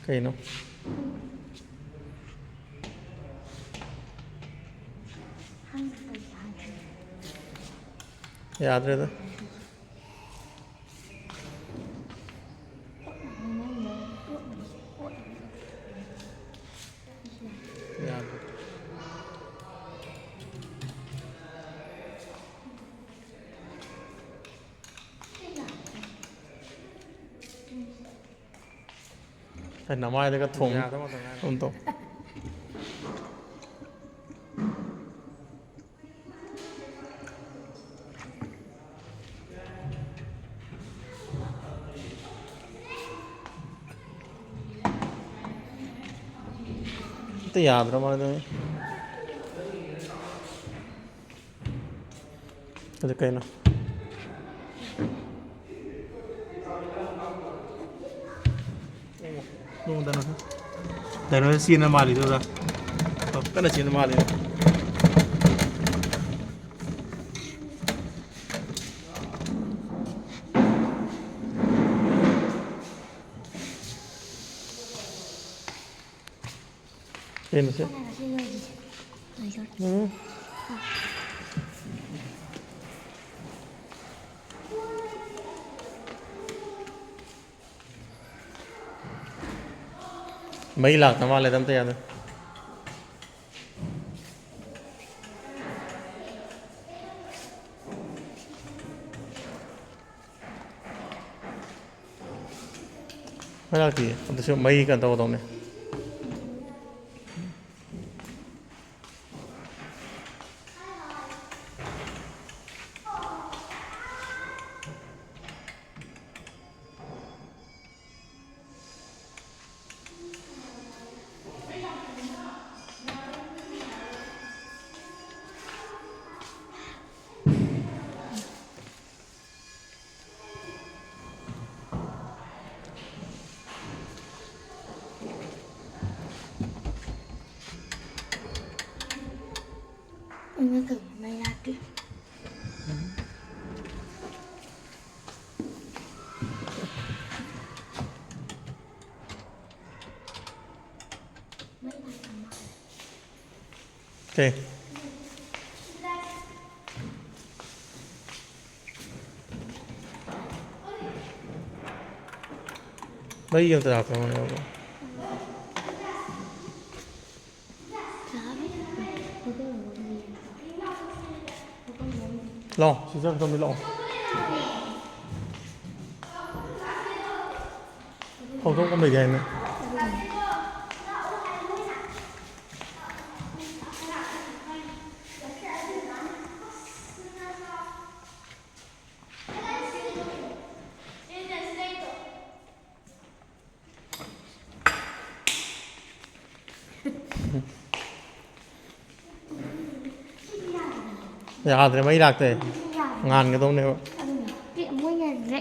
Kayno. Yadreda. Phải nằm ai đấy cái thùng không tốt itu yaad ramai itu itu kayak nung dan sini mali itu dah kan sini mali ini sih mấy lạc nó vào lại tầm tiền rồi mấy lạc gì tôi sẽ mấy cần tao đâu này Nó thử mày ra đi. Ok. Mấy giờ tôi đọc rồi lo, si sa không bị lo. Không có mày ghen nữa. याद है वही रखते हैं गान के तुमने मुझे